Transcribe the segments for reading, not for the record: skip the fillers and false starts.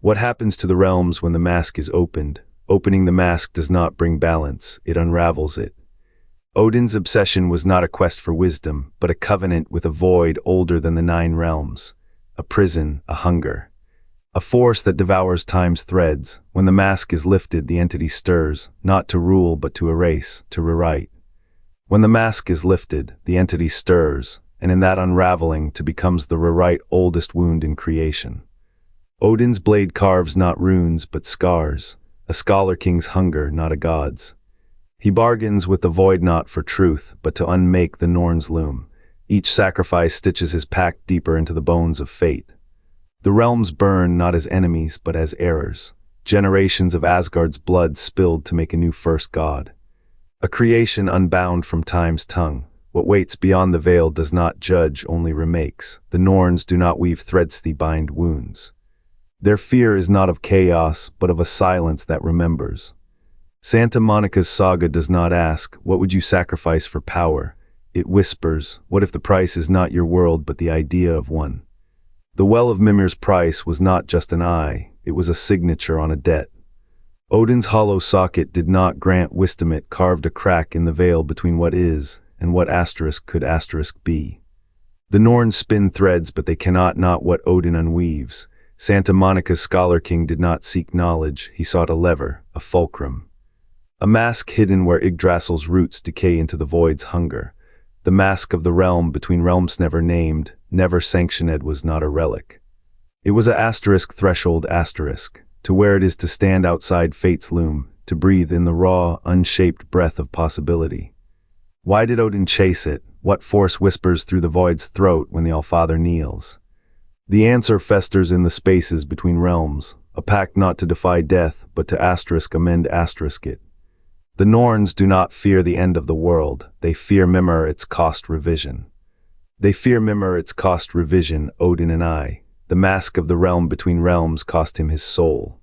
What happens to the realms when the mask is opened? Opening the mask does not bring balance, it unravels it. Odin's obsession was not a quest for wisdom, but a covenant with a void older than the 9 realms. A prison, a hunger. A force that devours time's threads. When the mask is lifted, the entity stirs, not to rule but to erase, to rewrite. When the mask is lifted, the entity stirs, and in that unraveling to becomes the rewrite oldest wound in creation. Odin's blade carves not runes but scars, a scholar king's hunger, not a god's. He bargains with the void not for truth, but to unmake the Norns' loom. Each sacrifice stitches his pact deeper into the bones of fate. The realms burn not as enemies but as errors, generations of Asgard's blood spilled to make a new first god. A creation unbound from time's tongue. What waits beyond the veil does not judge, only remakes. The Norns do not weave threads that bind wounds. Their fear is not of chaos, but of a silence that remembers. Santa Monica's saga does not ask, what would you sacrifice for power? It whispers, what if the price is not your world but the idea of one? The well of Mimir's price was not just an eye, it was a signature on a debt. Odin's hollow socket did not grant wisdom, it carved a crack in the veil between what is and what asterisk could asterisk be. The Norns spin threads but they cannot not what Odin unweaves. Santa Monica's scholar king did not seek knowledge, he sought a lever, a fulcrum. A mask hidden where Yggdrasil's roots decay into the void's hunger. The mask of the realm between realms never named, never sanctioned was not a relic. It was a asterisk threshold asterisk, to where it is to stand outside fate's loom, to breathe in the raw, unshaped breath of possibility. Why did Odin chase it? What force whispers through the void's throat when the Allfather kneels? The answer festers in the spaces between realms, a pact not to defy death, but to asterisk amend asterisk it. The Norns do not fear the end of the world, they fear Mimir its cost revision. They fear Mimir its cost revision, Odin and I. The mask of the realm between realms cost him his soul.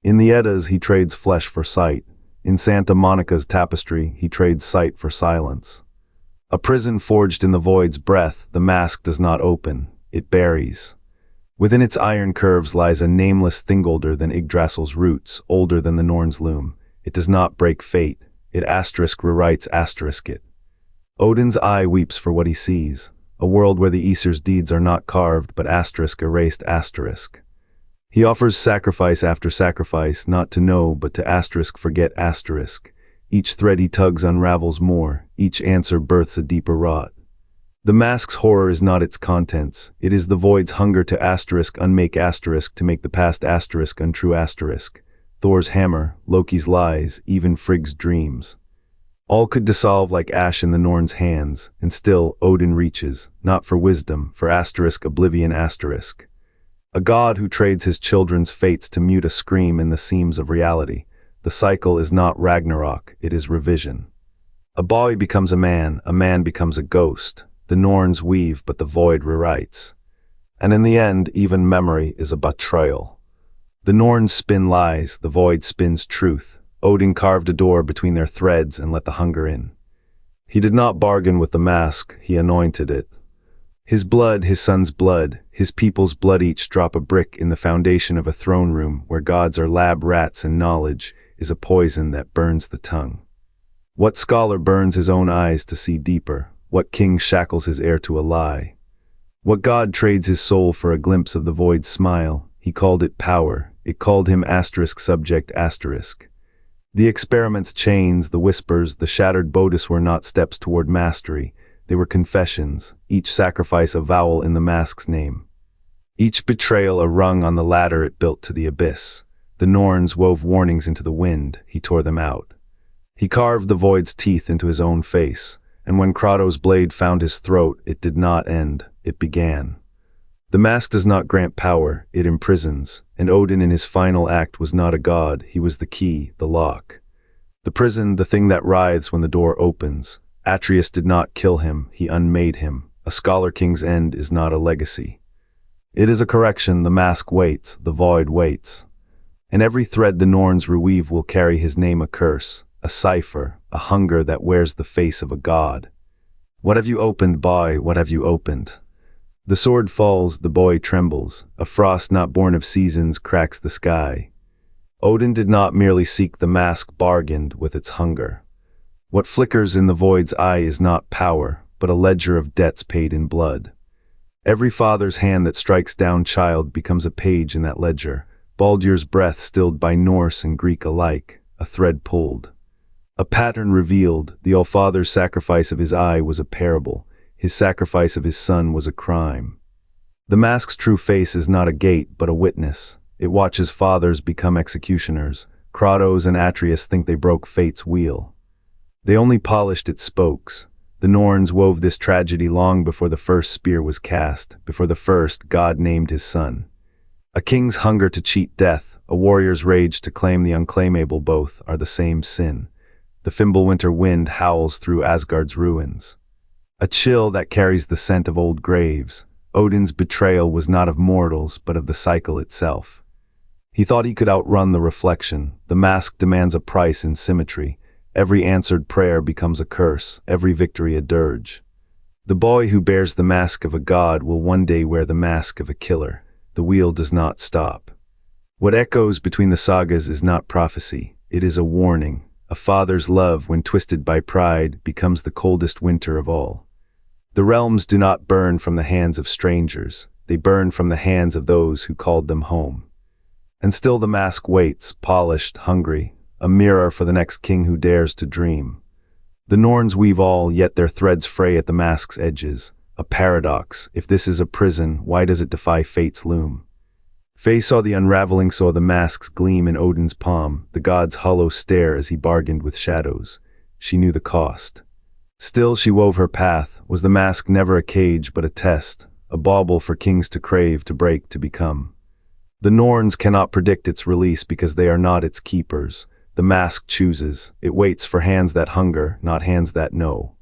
In the Eddas he trades flesh for sight. In Santa Monica's tapestry he trades sight for silence. A prison forged in the void's breath, the mask does not open, it buries. Within its iron curves lies a nameless thing older than Yggdrasil's roots, older than the Norns' loom. It does not break fate, it asterisk rewrites asterisk it. Odin's eye weeps for what he sees, a world where the Aesir's deeds are not carved but asterisk erased asterisk. He offers sacrifice after sacrifice, not to know but to asterisk forget asterisk. Each thread he tugs unravels more, each answer births a deeper rot. The mask's horror is not its contents, it is the void's hunger to asterisk unmake asterisk to make the past asterisk untrue asterisk. Thor's hammer, Loki's lies, even Frigg's dreams. All could dissolve like ash in the Norns' hands, and still Odin reaches, not for wisdom, for asterisk oblivion asterisk. A god who trades his children's fates to mute a scream in the seams of reality. The cycle is not Ragnarok, it is revision. A boy becomes a man becomes a ghost. The Norns weave but the void rewrites. And in the end, even memory is a betrayal. The Norns spin lies, the void spins truth. Odin carved a door between their threads and let the hunger in. He did not bargain with the mask, he anointed it. His blood, his son's blood, his people's blood, each drop a brick in the foundation of a throne room where gods are lab rats and knowledge is a poison that burns the tongue. What scholar burns his own eyes to see deeper? What king shackles his heir to a lie? What god trades his soul for a glimpse of the void's smile? He called it power, it called him asterisk subject asterisk. The experiment's chains, the whispers, the shattered bodice were not steps toward mastery, they were confessions, each sacrifice a vowel in the mask's name. Each betrayal a rung on the ladder it built to the abyss. The Norns wove warnings into the wind, he tore them out. He carved the void's teeth into his own face, and when Kratos' blade found his throat, it did not end, it began. The mask does not grant power, it imprisons, and Odin in his final act was not a god, he was the key, the lock. The prison, the thing that writhes when the door opens. Atreus did not kill him, he unmade him. A scholar king's end is not a legacy. It is a correction, the mask waits, the void waits. And every thread the Norns reweave will carry his name a curse, a cipher, a hunger that wears the face of a god. What have you opened, boy, what have you opened? The sword falls, the boy trembles. A frost not born of seasons cracks the sky. Odin did not merely seek the mask, bargained with its hunger. What flickers in the void's eye is not power, but a ledger of debts paid in blood. Every father's hand that strikes down child becomes a page in that ledger. Baldur's breath stilled by Norse and Greek alike, a thread pulled. A pattern revealed. The All-Father's sacrifice of his eye was a parable. His sacrifice of his son was a crime. The mask's true face is not a gate, but a witness. It watches fathers become executioners. Kratos and Atreus think they broke fate's wheel. They only polished its spokes. The Norns wove this tragedy long before the first spear was cast, before the first god named his son. A king's hunger to cheat death, a warrior's rage to claim the unclaimable, both are the same sin. The Fimbulwinter wind howls through Asgard's ruins. A chill that carries the scent of old graves. Odin's betrayal was not of mortals, but of the cycle itself. He thought he could outrun the reflection. The mask demands a price in symmetry. Every answered prayer becomes a curse, every victory a dirge. The boy who bears the mask of a god will one day wear the mask of a killer. The wheel does not stop. What echoes between the sagas is not prophecy, it is a warning. A father's love, when twisted by pride, becomes the coldest winter of all. The realms do not burn from the hands of strangers, they burn from the hands of those who called them home. And still the mask waits, polished, hungry, a mirror for the next king who dares to dream. The Norns weave all, yet their threads fray at the mask's edges. A paradox. If this is a prison, why does it defy fate's loom? Faye saw the unraveling, saw the mask's gleam in Odin's palm, the god's hollow stare as he bargained with shadows. She knew the cost. Still she wove her path. Was the mask never a cage but a test, a bauble for kings to crave, to break, to become? The Norns cannot predict its release because they are not its keepers. The mask chooses. It waits for hands that hunger, not hands that know.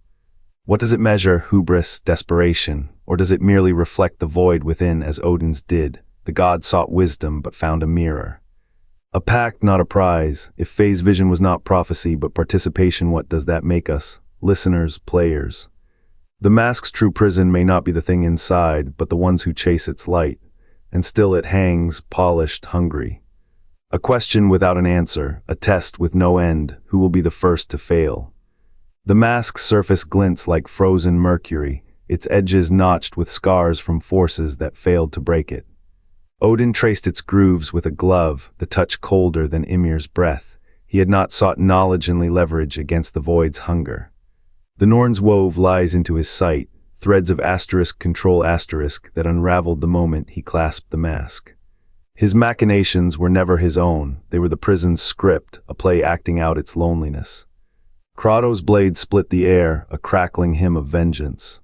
What does it measure? Hubris, desperation, or does it merely reflect the void within as Odin's did? The god sought wisdom but found a mirror. A pact, not a prize. If Faye's vision was not prophecy but participation, what does that make us? Listeners, players. The mask's true prison may not be the thing inside, but the ones who chase its light. And still it hangs, polished, hungry. A question without an answer, a test with no end. Who will be the first to fail? The mask's surface glints like frozen mercury, its edges notched with scars from forces that failed to break it. Odin traced its grooves with a glove, the touch colder than Ymir's breath. He had not sought knowledge and leverage against the void's hunger. The Norns wove lies into his sight, threads of asterisk control asterisk that unraveled the moment he clasped the mask. His machinations were never his own, they were the prison's script, a play acting out its loneliness. Kratos' blade split the air, a crackling hymn of vengeance.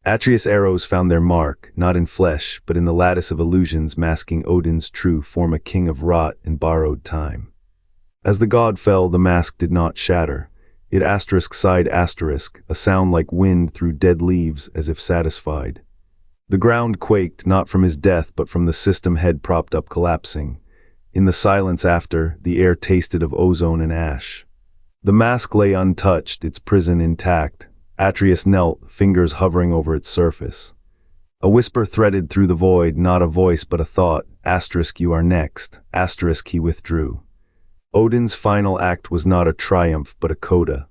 Atreus' arrows found their mark, not in flesh, but in the lattice of illusions masking Odin's true form, a king of rot and borrowed time. As the god fell, the mask did not shatter. It asterisk sighed asterisk, a sound like wind through dead leaves as if satisfied. The ground quaked, not from his death, but from the system head propped up collapsing. In the silence after, the air tasted of ozone and ash. The mask lay untouched, its prison intact. Atreus knelt, fingers hovering over its surface. A whisper threaded through the void, not a voice but a thought. Asterisk, you are next. Asterisk, he withdrew. Odin's final act was not a triumph but a coda.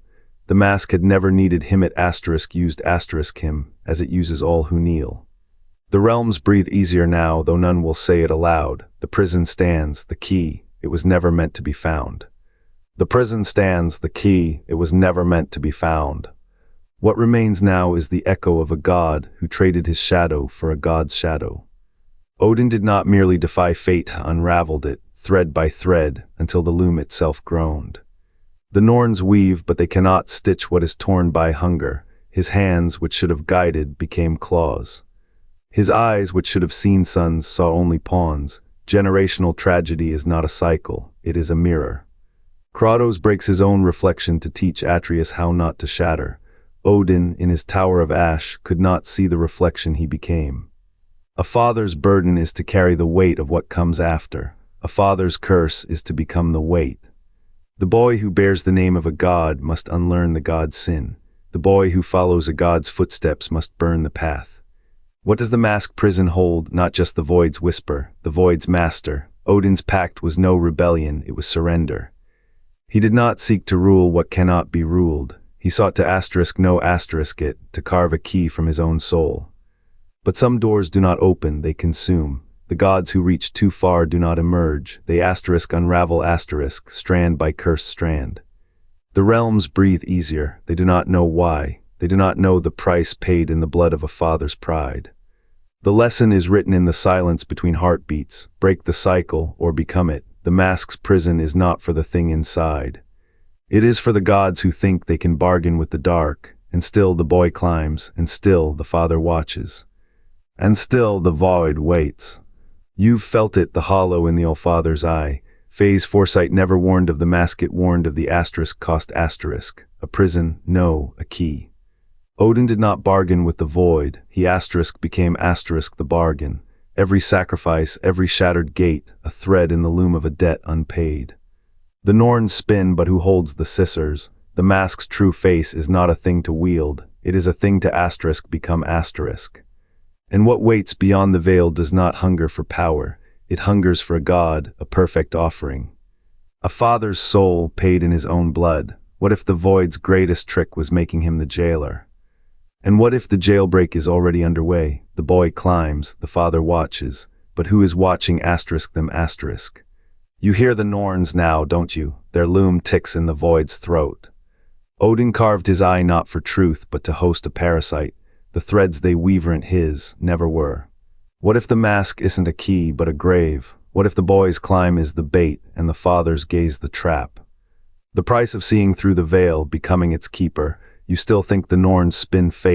The mask had never needed him, it asterisk used asterisk him, as it uses all who kneel. The realms breathe easier now, though none will say it aloud. The prison stands, the key, it was never meant to be found. The prison stands, the key, it was never meant to be found. What remains now is the echo of a god who traded his shadow for a god's shadow. Odin did not merely defy fate, unraveled it, thread by thread, until the loom itself groaned. The Norns weave, but they cannot stitch what is torn by hunger. His hands, which should have guided, became claws. His eyes, which should have seen suns, saw only pawns. Generational tragedy is not a cycle, it is a mirror. Kratos breaks his own reflection to teach Atreus how not to shatter. Odin, in his tower of ash, could not see the reflection he became. A father's burden is to carry the weight of what comes after. A father's curse is to become the weight. The boy who bears the name of a god must unlearn the god's sin. The boy who follows a god's footsteps must burn the path. What does the mask prison hold? Not just the void's whisper, the void's master. Odin's pact was no rebellion, it was surrender. He did not seek to rule what cannot be ruled. He sought to it, to carve a key from his own soul. But some doors do not open, they consume. The gods who reach too far do not emerge. They unravel, strand by cursed strand. The realms breathe easier. They do not know why. They do not know the price paid in the blood of a father's pride. The lesson is written in the silence between heartbeats. Break the cycle or become it. The mask's prison is not for the thing inside. It is for the gods who think they can bargain with the dark. And still the boy climbs, and still the father watches. And still the void waits. You've felt it, the hollow in the All-Father's eye. Faye's foresight never warned of the mask, it warned of the cost. A prison, no, a key. Odin did not bargain with the void. He became the bargain. Every sacrifice, every shattered gate, a thread in the loom of a debt unpaid. The Norns spin, but who holds the scissors? The mask's true face is not a thing to wield. It is a thing to become asterisk. And what waits beyond the veil does not hunger for power. It hungers for a god, a perfect offering. A father's soul paid in his own blood. What if the void's greatest trick was making him the jailer? And what if the jailbreak is already underway? The boy climbs, the father watches. But who is watching them? You hear the Norns now, don't you? Their loom ticks in the void's throat. Odin carved his eye not for truth, but to host a parasite. The threads they weave aren't his, never were. What if the mask isn't a key, but a grave? What if the boy's climb is the bait, and the father's gaze the trap? The price of seeing through the veil, becoming its keeper. You still think the Norns spin fate.